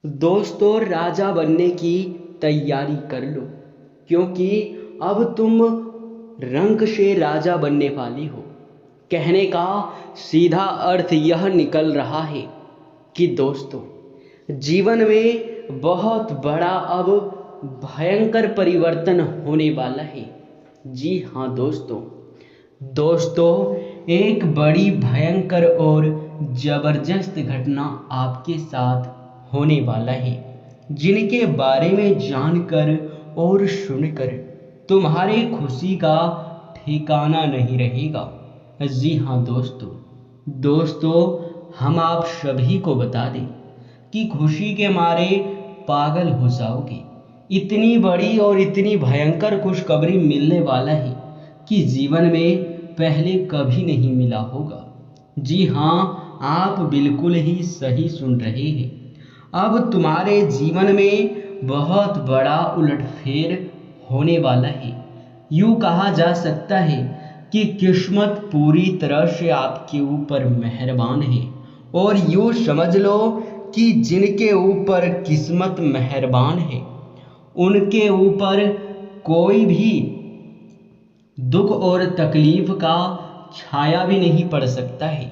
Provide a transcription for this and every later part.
दोस्तों, राजा बनने की तैयारी कर लो, क्योंकि अब तुम रंक से राजा बनने वाली हो। कहने का सीधा अर्थ यह निकल रहा है कि दोस्तों, जीवन में बहुत बड़ा अब भयंकर परिवर्तन होने वाला है। जी हाँ दोस्तों, एक बड़ी भयंकर और जबरदस्त घटना आपके साथ होने वाला है, जिनके बारे में जानकर और सुनकर तुम्हारी खुशी का ठिकाना नहीं रहेगा। जी हाँ दोस्तों, हम आप सभी को बता दें कि खुशी के मारे पागल हो जाओगे। इतनी बड़ी और इतनी भयंकर खुशखबरी मिलने वाला है कि जीवन में पहले कभी नहीं मिला होगा। जी हाँ, आप बिल्कुल ही सही सुन रहे हैं। अब तुम्हारे जीवन में बहुत बड़ा उलटफेर होने वाला है। यूँ कहा जा सकता है कि किस्मत पूरी तरह से आपके ऊपर मेहरबान है, और यूँ समझ लो कि जिनके ऊपर किस्मत मेहरबान है उनके ऊपर कोई भी दुख और तकलीफ का छाया भी नहीं पड़ सकता है,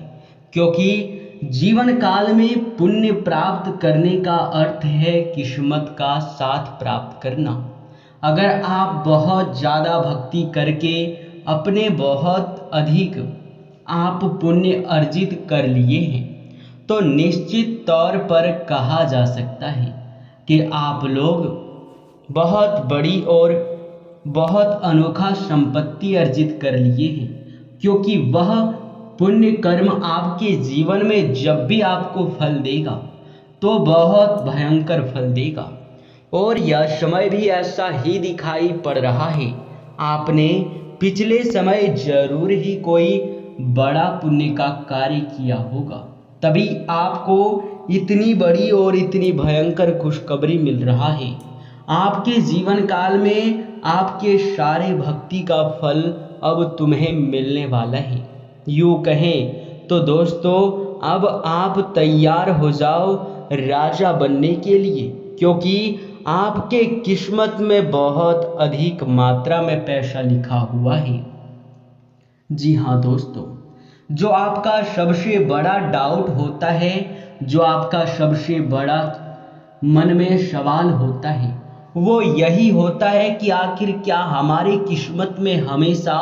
क्योंकि जीवन काल में पुण्य प्राप्त करने का अर्थ है किस्मत का साथ प्राप्त करना। अगर आप बहुत ज़्यादा भक्ति करके अपने बहुत अधिक आप पुण्य अर्जित कर लिए हैं, तो निश्चित तौर पर कहा जा सकता है कि आप लोग बहुत बड़ी और बहुत अनोखा संपत्ति अर्जित कर लिए हैं, क्योंकि वह पुण्य कर्म आपके जीवन में जब भी आपको फल देगा तो बहुत भयंकर फल देगा। और यह समय भी ऐसा ही दिखाई पड़ रहा है। आपने पिछले समय जरूर ही कोई बड़ा पुण्य का कार्य किया होगा, तभी आपको इतनी बड़ी और इतनी भयंकर खुशखबरी मिल रहा है। आपके जीवन काल में आपके सारे भक्ति का फल अब तुम्हें मिलने वाला है। यूँ कहें तो दोस्तों, अब आप तैयार हो जाओ राजा बनने के लिए, क्योंकि आपके किस्मत में बहुत अधिक मात्रा में पैसा लिखा हुआ है। जी हाँ दोस्तों, जो आपका सबसे बड़ा डाउट होता है, जो आपका सबसे बड़ा मन में सवाल होता है, वो यही होता है कि आखिर क्या हमारी किस्मत में हमेशा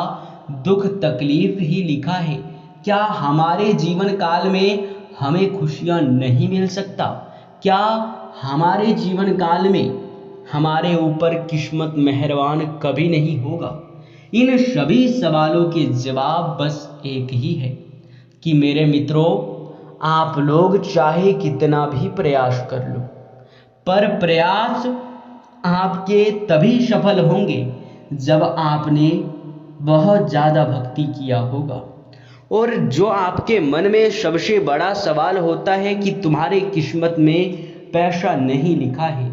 दुख तकलीफ ही लिखा है? क्या हमारे जीवन काल में हमें खुशियाँ नहीं मिल सकता? क्या हमारे जीवन काल में हमारे ऊपर किस्मत मेहरबान कभी नहीं होगा? इन सभी सवालों के जवाब बस एक ही है कि मेरे मित्रों, आप लोग चाहे कितना भी प्रयास कर लो, पर प्रयास आपके तभी सफल होंगे जब आपने बहुत ज़्यादा भक्ति किया होगा। और जो आपके मन में सबसे बड़ा सवाल होता है कि तुम्हारे किस्मत में पैसा नहीं लिखा है,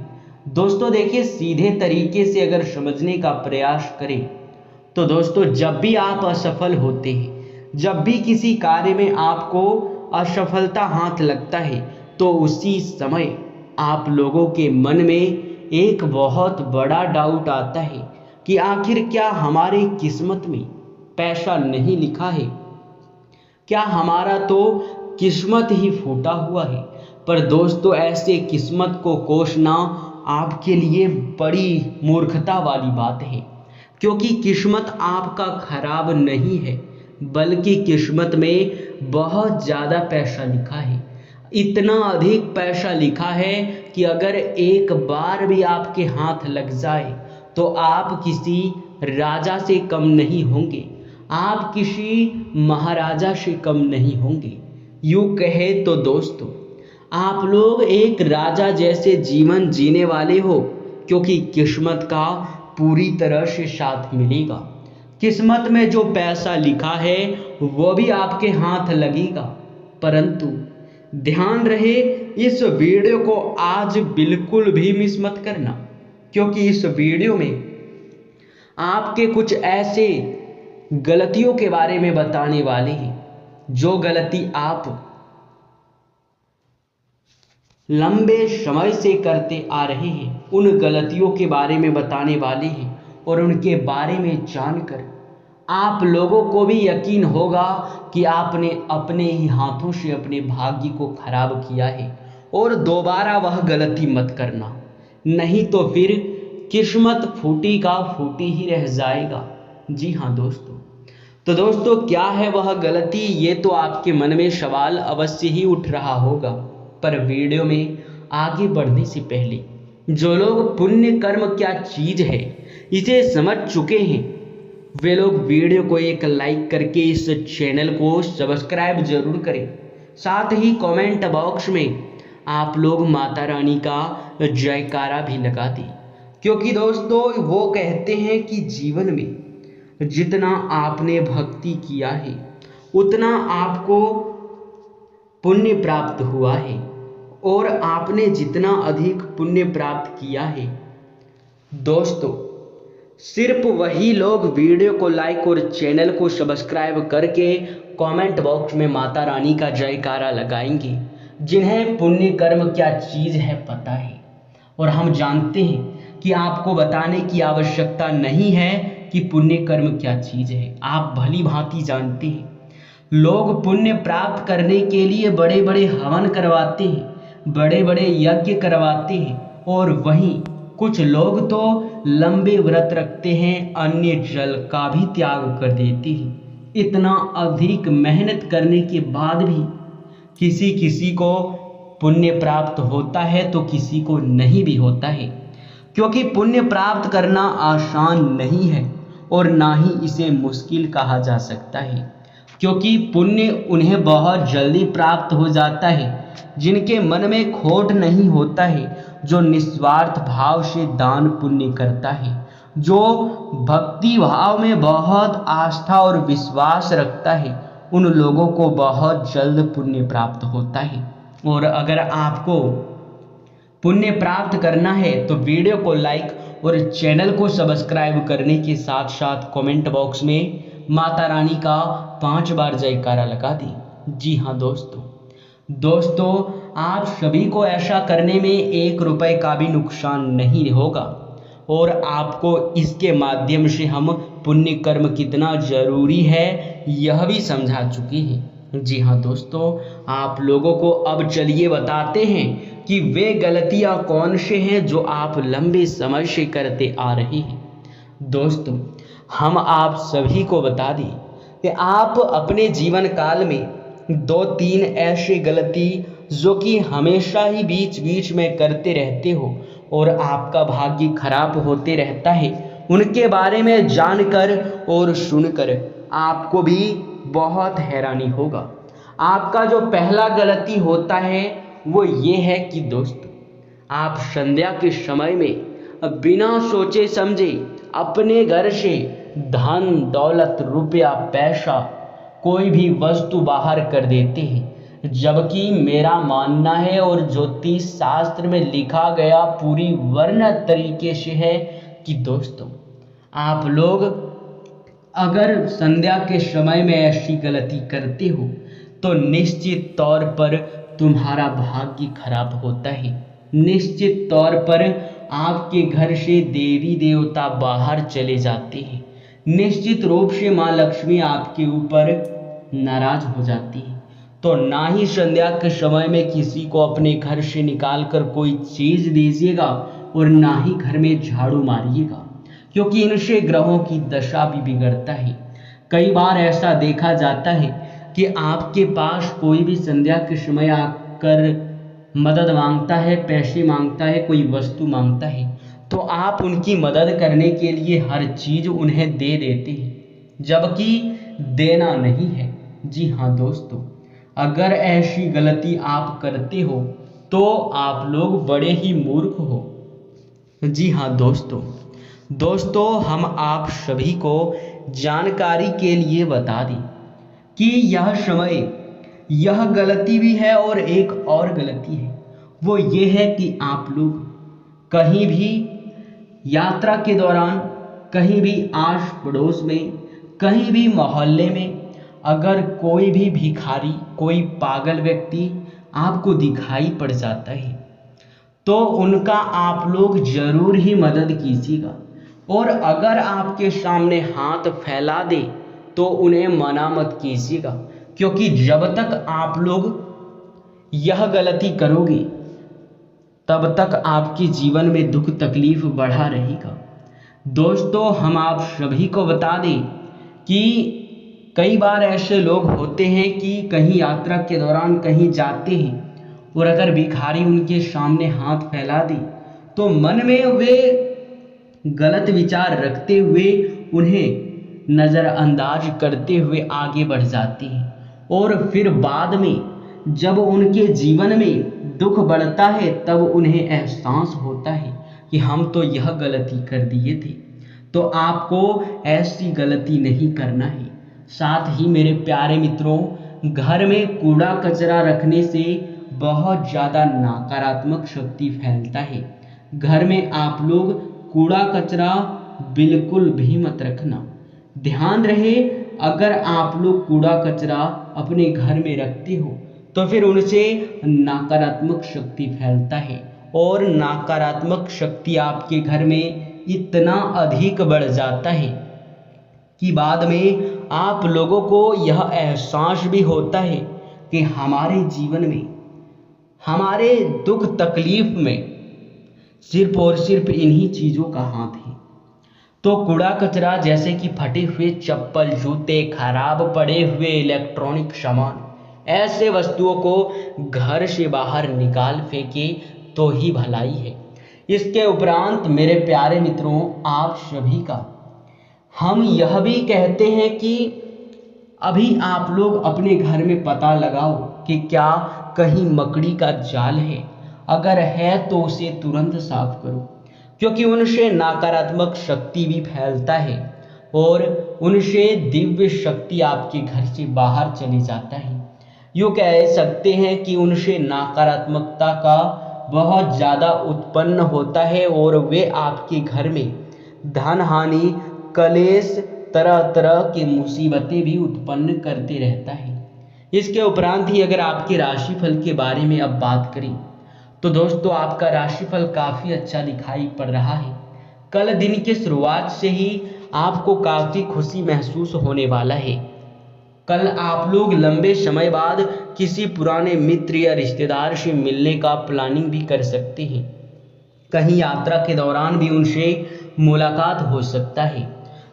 दोस्तों देखिए, सीधे तरीके से अगर समझने का प्रयास करें तो दोस्तों, जब भी आप असफल होते हैं, जब भी किसी कार्य में आपको असफलता हाथ लगता है, तो उसी समय आप लोगों के मन में एक बहुत बड़ा डाउट आता है कि आखिर क्या हमारी किस्मत में पैसा नहीं लिखा है? क्या हमारा तो किस्मत ही फूटा हुआ है? पर दोस्तों, ऐसे किस्मत को कोसना आपके लिए बड़ी मूर्खता वाली बात है, क्योंकि किस्मत आपका खराब नहीं है, बल्कि किस्मत में बहुत ज़्यादा पैसा लिखा है। इतना अधिक पैसा लिखा है कि अगर एक बार भी आपके हाथ लग जाए तो आप किसी राजा से कम नहीं होंगे, आप किसी महाराजा से कम नहीं होंगे। यूँ कहे तो दोस्तों, आप लोग एक राजा जैसे जीवन जीने वाले हो, क्योंकि किस्मत का पूरी तरह से साथ मिलेगा। किस्मत में जो पैसा लिखा है वो भी आपके हाथ लगेगा। परंतु ध्यान रहे, इस वीडियो को आज बिल्कुल भी मिस मत करना, क्योंकि इस वीडियो में आपके कुछ ऐसे गलतियों के बारे में बताने वाले हैं जो गलती आप लंबे समय से करते आ रहे हैं, उन गलतियों के बारे में बताने वाले हैं और उनके बारे में जानकर आप लोगों को भी यकीन होगा कि आपने अपने ही हाथों से अपने भाग्य को खराब किया है और दोबारा वह गलती मत करना, नहीं तो फिर किस्मत फूटी का फूटी ही रह जाएगा। जी हाँ दोस्तों, तो दोस्तों क्या है वह गलती, ये तो आपके मन में सवाल अवश्य ही उठ रहा होगा। पर वीडियो में आगे बढ़ने से पहले जो लोग पुण्य कर्म क्या चीज है इसे समझ चुके हैं, वे लोग वीडियो को एक लाइक करके इस चैनल को सब्सक्राइब जरूर करें। साथ ही कमेंट बॉक्स में आप लोग माता रानी का जयकारा भी लगा दें, क्योंकि दोस्तों वो कहते हैं कि जीवन में जितना आपने भक्ति किया है उतना आपको पुण्य प्राप्त हुआ है, और आपने जितना अधिक पुण्य प्राप्त किया है दोस्तों, सिर्फ वही लोग वीडियो को लाइक और चैनल को सब्सक्राइब करके कमेंट बॉक्स में माता रानी का जयकारा लगाएंगे जिन्हें पुण्य कर्म क्या चीज़ है पता है। और हम जानते हैं कि आपको बताने की आवश्यकता नहीं है कि पुण्य कर्म क्या चीज़ है, आप भली भांति जानते हैं। लोग पुण्य प्राप्त करने के लिए बड़े बड़े हवन करवाते हैं, बड़े बड़े यज्ञ करवाते हैं, और वहीं कुछ लोग तो लंबे व्रत रखते हैं, अन्य जल का भी त्याग कर देते हैं। इतना अधिक मेहनत करने के बाद भी किसी किसी को पुण्य प्राप्त होता है तो किसी को नहीं भी होता है, क्योंकि पुण्य प्राप्त करना आसान नहीं है और ना ही इसे मुश्किल कहा जा सकता है, क्योंकि पुण्य उन्हें बहुत जल्दी प्राप्त हो जाता है जिनके मन में खोट नहीं होता है, जो निस्वार्थ भाव से दान पुण्य करता है, जो भक्ति भाव में बहुत आस्था और विश्वास रखता है, उन लोगों को बहुत जल्द पुण्य प्राप्त होता है। और अगर आपको पुण्य प्राप्त करना है तो वीडियो को लाइक और चैनल को सब्सक्राइब करने के साथ साथ कमेंट बॉक्स में माता रानी का 5 बार जयकारा लगा दी। जी हाँ दोस्तों आप सभी को ऐसा करने में 1 रुपए का भी नुकसान नहीं होगा, और आपको इसके माध्यम से हम पुण्य कर्म कितना जरूरी है यह भी समझा चुके हैं। जी हाँ दोस्तों, आप लोगों को अब चलिए बताते हैं कि वे गलतियां कौन से हैं जो आप लंबे समय से करते आ रहे हैं। दोस्तों हम आप सभी को बता दें कि आप अपने जीवन काल में 2-3 ऐसी गलती जो कि हमेशा ही बीच बीच में करते रहते हो और आपका भाग्य खराब होते रहता है, उनके बारे में जानकर और सुनकर आपको भी बहुत हैरानी होगा। आपका जो पहला गलती होता है वो ये है कि दोस्त आप संध्या के समय में बिना सोचे समझे अपने घर से धन दौलत रुपया पैसा कोई भी वस्तु बाहर कर देते हैं, जबकि मेरा मानना है और ज्योतिष शास्त्र में लिखा गया पूरी वर्ण तरीके से है कि दोस्तों आप लोग अगर संध्या के समय में ऐसी गलती करते हो तो निश्चित तौर पर तुम्हारा भाग्य खराब होता है, निश्चित तौर पर आपके घर से देवी देवता बाहर चले जाते हैं, निश्चित रूप से माँ लक्ष्मी आपके ऊपर नाराज हो जाती है। तो ना ही संध्या के समय में किसी को अपने घर से निकाल कर कोई चीज दीजिएगा और ना ही घर में झाड़ू मारिएगा, क्योंकि इनसे ग्रहों की दशा भी बिगड़ता है। कई बार ऐसा देखा जाता है कि आपके पास कोई भी संध्या के समय आकर मदद मांगता है, पैसे मांगता है, कोई वस्तु मांगता है, तो आप उनकी मदद करने के लिए हर चीज उन्हें दे देते हैं, जबकि देना नहीं है। जी हाँ दोस्तों, अगर ऐसी गलती आप करते हो तो आप लोग बड़े ही मूर्ख हो। जी हाँ दोस्तों हम आप सभी को जानकारी के लिए बता दें कि यह समय यह गलती भी है और एक और गलती है, वो ये है कि आप लोग कहीं भी यात्रा के दौरान कहीं भी आस पड़ोस में कहीं भी मोहल्ले में अगर कोई भी भिखारी कोई पागल व्यक्ति आपको दिखाई पड़ जाता है तो उनका आप लोग जरूर ही मदद कीजिएगा। और अगर आपके सामने हाथ फैला दे तो उन्हें मना मत कीजिएगा, क्योंकि जब तक आप लोग यह गलती करोगे तब तक आपके जीवन में दुख तकलीफ बढ़ा रहेगा। दोस्तों, हम आप सभी को बता दें कि कई बार ऐसे लोग होते हैं कि कहीं यात्रा के दौरान कहीं जाते हैं और अगर भिखारी उनके सामने हाथ फैला दे तो मन में वे गलत विचार रखते हुए उन्हें नज़रअंदाज करते हुए आगे बढ़ जाते हैं और फिर बाद में जब उनके जीवन में दुख बढ़ता है तब उन्हें एहसास होता है कि हम तो यह गलती कर दिए थे। तो आपको ऐसी गलती नहीं करना है। साथ ही मेरे प्यारे मित्रों, घर में कूड़ा कचरा रखने से बहुत ज़्यादा नकारात्मक शक्ति फैलता है। घर में आप लोग कूड़ा कचरा बिल्कुल भी मत रखना। ध्यान रहे, अगर आप लोग कूड़ा कचरा अपने घर में रखते हो तो फिर उनसे नकारात्मक शक्ति फैलता है और नकारात्मक शक्ति आपके घर में इतना अधिक बढ़ जाता है कि बाद में आप लोगों को यह एहसास भी होता है कि हमारे जीवन में, हमारे दुख तकलीफ में सिर्फ और सिर्फ इन्हीं चीज़ों का हाथ है। तो कूड़ा कचरा जैसे कि फटे हुए चप्पल, जूते, खराब पड़े हुए इलेक्ट्रॉनिक सामान, ऐसे वस्तुओं को घर से बाहर निकाल फेंके तो ही भलाई है। इसके उपरांत मेरे प्यारे मित्रों, आप सभी का हम यह भी कहते हैं कि अभी आप लोग अपने घर में पता लगाओ कि क्या कहीं मकड़ी का जाल है। अगर है तो उसे तुरंत साफ करो, क्योंकि उनसे नकारात्मक शक्ति भी फैलता है और उनसे दिव्य शक्ति आपके घर से बाहर चले जाता है। यूँ कह सकते हैं कि उनसे नकारात्मकता का बहुत ज़्यादा उत्पन्न होता है और वे आपके घर में धन हानि, कलेश, तरह तरह की मुसीबतें भी उत्पन्न करते रहता है। इसके उपरांत ही अगर आपके राशिफल के बारे में अब बात करें तो दोस्तों, आपका राशिफल काफ़ी अच्छा दिखाई पड़ रहा है। कल दिन की शुरुआत से ही आपको काफ़ी खुशी महसूस होने वाला है। कल आप लोग लंबे समय बाद किसी पुराने मित्र या रिश्तेदार से मिलने का प्लानिंग भी कर सकते हैं। कहीं यात्रा के दौरान भी उनसे मुलाकात हो सकता है।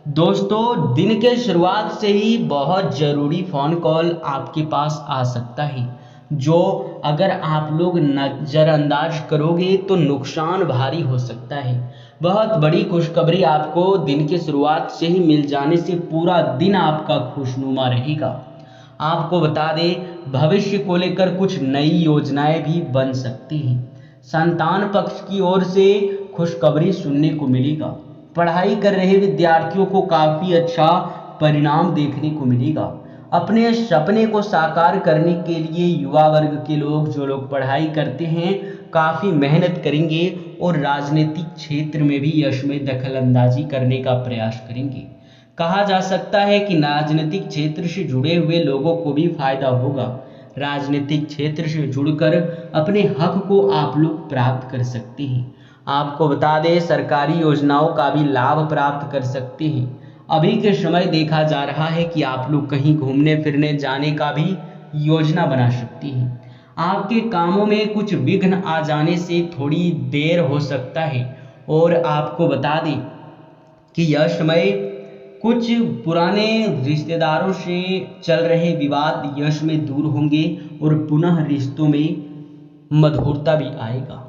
दोस्तों, दिन के शुरुआत से ही बहुत ज़रूरी फ़ोन कॉल आपके पास आ सकता है, जो अगर आप लोग नज़रअंदाज करोगे तो नुकसान भारी हो सकता है। बहुत बड़ी खुशखबरी आपको दिन की शुरुआत से ही मिल जाने से पूरा दिन आपका खुशनुमा रहेगा। आपको बता दें, भविष्य को लेकर कुछ नई योजनाएं भी बन सकती हैं। संतान पक्ष की ओर से खुशखबरी सुनने को मिलेगा। पढ़ाई कर रहे विद्यार्थियों को काफ़ी अच्छा परिणाम देखने को मिलेगा। अपने सपने को साकार करने के लिए युवा वर्ग के लोग, जो लोग पढ़ाई करते हैं, काफ़ी मेहनत करेंगे और राजनीतिक क्षेत्र में भी यश में दखलंदाजी करने का प्रयास करेंगे। कहा जा सकता है कि राजनीतिक क्षेत्र से जुड़े हुए लोगों को भी फायदा होगा। राजनीतिक क्षेत्र से जुड़कर अपने हक को आप लोग प्राप्त कर सकते हैं। आपको बता दें, सरकारी योजनाओं का भी लाभ प्राप्त कर सकते हैं। अभी के समय देखा जा रहा है कि आप लोग कहीं घूमने फिरने जाने का भी योजना बना सकते हैं। आपके कामों में कुछ विघ्न आ जाने से थोड़ी देर हो सकता है और आपको बता दें कि यह समय कुछ पुराने रिश्तेदारों से चल रहे विवाद यश में दूर होंगे और पुनः रिश्तों में मधुरता भी आएगा।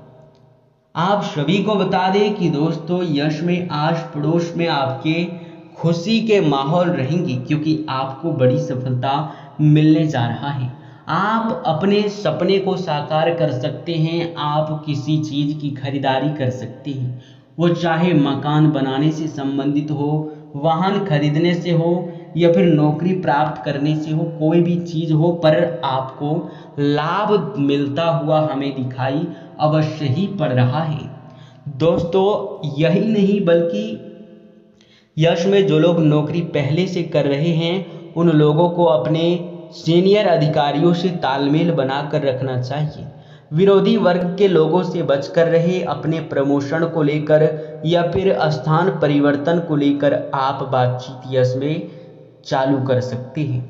आप सभी को बता दें कि दोस्तों, यश में आस पड़ोस में आपके खुशी के माहौल रहेंगे, क्योंकि आपको बड़ी सफलता मिलने जा रहा है। आप अपने सपने को साकार कर सकते हैं। आप किसी चीज़ की खरीदारी कर सकते हैं, वो चाहे मकान बनाने से संबंधित हो, वाहन खरीदने से हो या फिर नौकरी प्राप्त करने से हो, कोई भी चीज़ हो, पर आपको लाभ मिलता हुआ हमें दिखाई अवश्य ही पड़ रहा है। दोस्तों, यही नहीं बल्कि यश में जो लोग नौकरी पहले से कर रहे हैं, उन लोगों को अपने सीनियर अधिकारियों से तालमेल बनाकर रखना चाहिए। विरोधी वर्ग के लोगों से बचकर रहे। अपने प्रमोशन को लेकर या फिर स्थान परिवर्तन को लेकर आप बातचीत यश में चालू कर सकते हैं।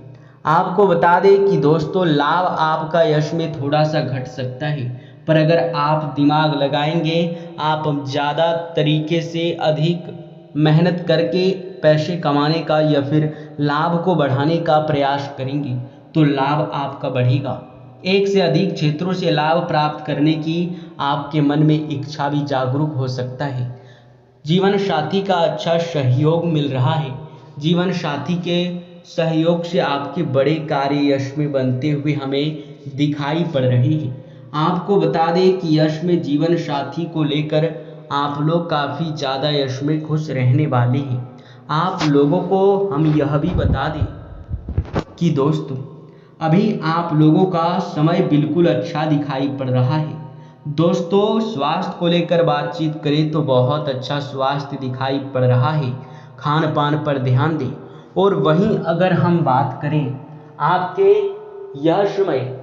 आपको बता दें कि दोस्तों लाभ आपका यश में थोड़ा सा घट सकता है, पर अगर आप दिमाग लगाएंगे, आप ज़्यादा तरीके से अधिक मेहनत करके पैसे कमाने का या फिर लाभ को बढ़ाने का प्रयास करेंगे तो लाभ आपका बढ़ेगा। एक से अधिक क्षेत्रों से लाभ प्राप्त करने की आपके मन में इच्छा भी जागरूक हो सकता है। जीवन साथी का अच्छा सहयोग मिल रहा है। जीवन साथी के सहयोग से आपके बड़े कार्य यश में बनते हुए हमें दिखाई पड़ रहे हैं। आपको बता दें कि यश में जीवन साथी को लेकर आप लोग काफ़ी ज़्यादा यश में खुश रहने वाले हैं। आप लोगों को हम यह भी बता दें कि दोस्तों अभी आप लोगों का समय बिल्कुल अच्छा दिखाई पड़ रहा है। दोस्तों स्वास्थ्य को लेकर बातचीत करें तो बहुत अच्छा स्वास्थ्य दिखाई पड़ रहा है। खान पान पर ध्यान दें। और वहीं अगर हम बात करें आपके यश में,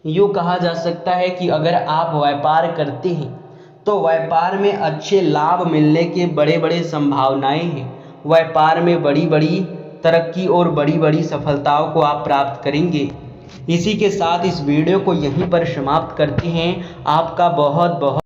यूँ कहा जा सकता है कि अगर आप व्यापार करते हैं तो व्यापार में अच्छे लाभ मिलने के बड़े बड़े संभावनाएं हैं। व्यापार में बड़ी बड़ी तरक्की और बड़ी बड़ी सफलताओं को आप प्राप्त करेंगे। इसी के साथ इस वीडियो को यहीं पर समाप्त करते हैं। आपका बहुत बहुत